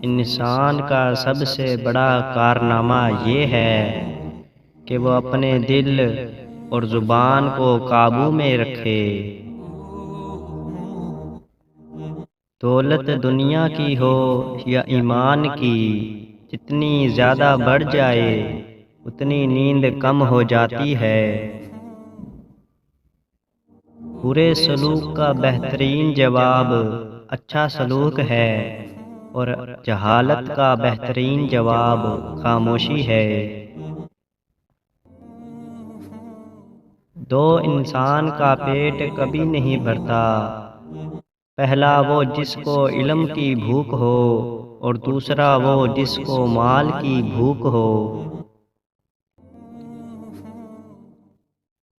انسان کا سب سے بڑا کارنامہ یہ ہے کہ وہ اپنے دل اور زبان کو قابو میں رکھے۔ دولت دنیا کی ہو یا ایمان کی، جتنی زیادہ بڑھ جائے اتنی نیند کم ہو جاتی ہے۔ برے سلوک کا بہترین جواب اچھا سلوک ہے، اور جہالت کا بہترین جواب خاموشی ہے۔ دو انسان کا پیٹ کبھی نہیں بھرتا، پہلا وہ جس کو علم کی بھوک ہو اور دوسرا وہ جس کو مال کی بھوک ہو۔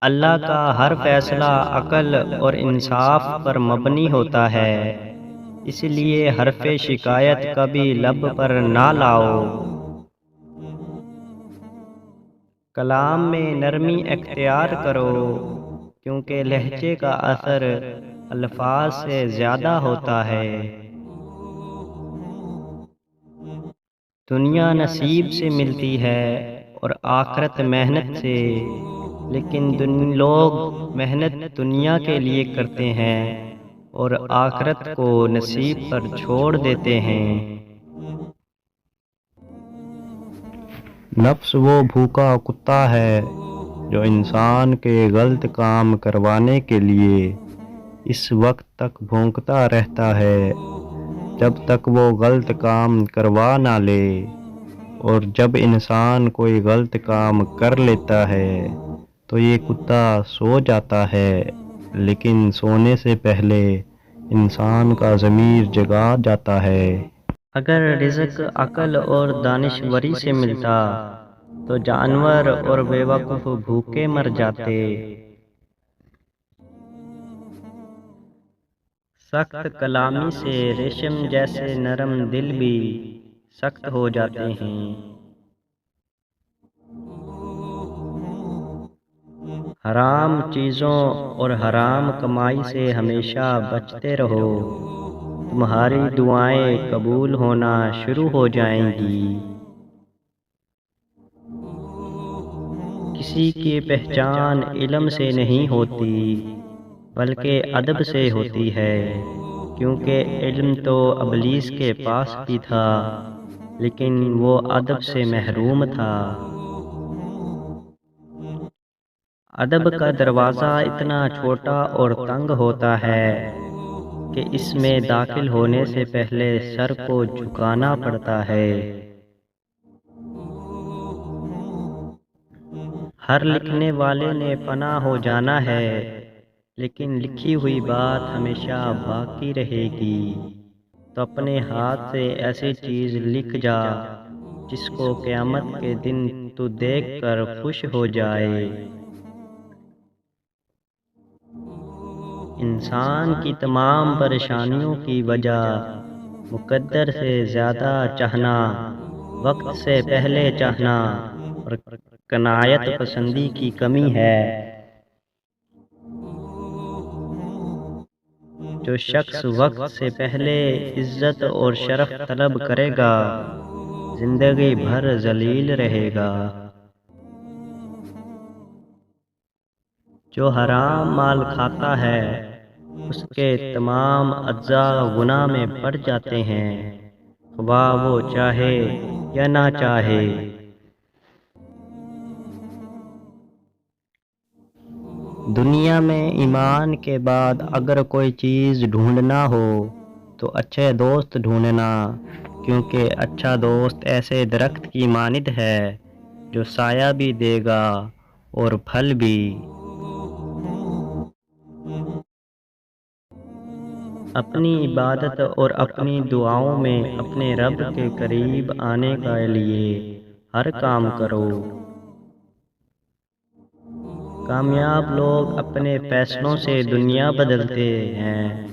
اللہ کا ہر فیصلہ عقل اور انصاف پر مبنی ہوتا ہے، اس لیے حرف شکایت کبھی لب پر نہ لاؤ۔ کلام میں نرمی اختیار کرو، کیونکہ لہجے کا اثر الفاظ سے زیادہ ہوتا ہے۔ دنیا نصیب سے ملتی ہے اور آخرت محنت سے، لیکن لوگ محنت دنیا کے لیے کرتے ہیں اور آخرت کو نصیب پر چھوڑ دیتے ہیں۔ نفس وہ بھوکا کتا ہے جو انسان کے غلط کام کروانے کے لیے اس وقت تک بھونکتا رہتا ہے جب تک وہ غلط کام کروا نہ لے، اور جب انسان کوئی غلط کام کر لیتا ہے تو یہ کتا سو جاتا ہے، لیکن سونے سے پہلے انسان کا ضمیر جگا جاتا ہے۔ اگر رزق عقل اور دانشوری سے ملتا تو جانور اور بے وقوف بھوکے مر جاتے۔ سخت کلامی سے ریشم جیسے نرم دل بھی سخت ہو جاتے ہیں۔ حرام چیزوں اور حرام کمائی سے ہمیشہ بچتے رہو، تمہاری دعائیں قبول ہونا شروع ہو جائیں گی۔ کسی کی پہچان علم سے نہیں ہوتی بلکہ ادب سے ہوتی ہے، کیونکہ علم تو ابلیس کے پاس بھی تھا لیکن وہ ادب سے محروم تھا۔ ادب کا دروازہ اتنا چھوٹا اور تنگ ہوتا ہے کہ اس میں داخل ہونے سے پہلے سر کو جھکانا پڑتا ہے۔ ہر لکھنے والے نے فنا ہو جانا ہے، لیکن لکھی ہوئی بات ہمیشہ باقی رہے گی۔ تو اپنے ہاتھ سے ایسی چیز لکھ جا جس کو قیامت کے دن تو دیکھ کر خوش ہو جائے۔ انسان کی تمام پریشانیوں کی وجہ مقدر سے زیادہ چاہنا، وقت سے پہلے چاہنا اور قناعت پسندی کی کمی ہے۔ جو شخص وقت سے پہلے عزت اور شرف طلب کرے گا زندگی بھر ذلیل رہے گا۔ جو حرام مال کھاتا ہے اس کے تمام اجزاء گناہ میں بڑھ جاتے ہیں، خواہ وہ چاہے یا نہ چاہے۔ دنیا میں ایمان کے بعد اگر کوئی چیز ڈھونڈنا ہو تو اچھے دوست ڈھونڈنا، کیونکہ اچھا دوست ایسے درخت کی مانند ہے جو سایہ بھی دے گا اور پھل بھی۔ اپنی عبادت اور اپنی دعاؤں میں اپنے رب کے قریب آنے کے لیے ہر کام کرو۔ کامیاب لوگ اپنے فیصلوں سے دنیا بدلتے ہیں،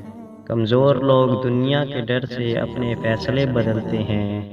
کمزور لوگ دنیا کے ڈر سے اپنے فیصلے بدلتے ہیں۔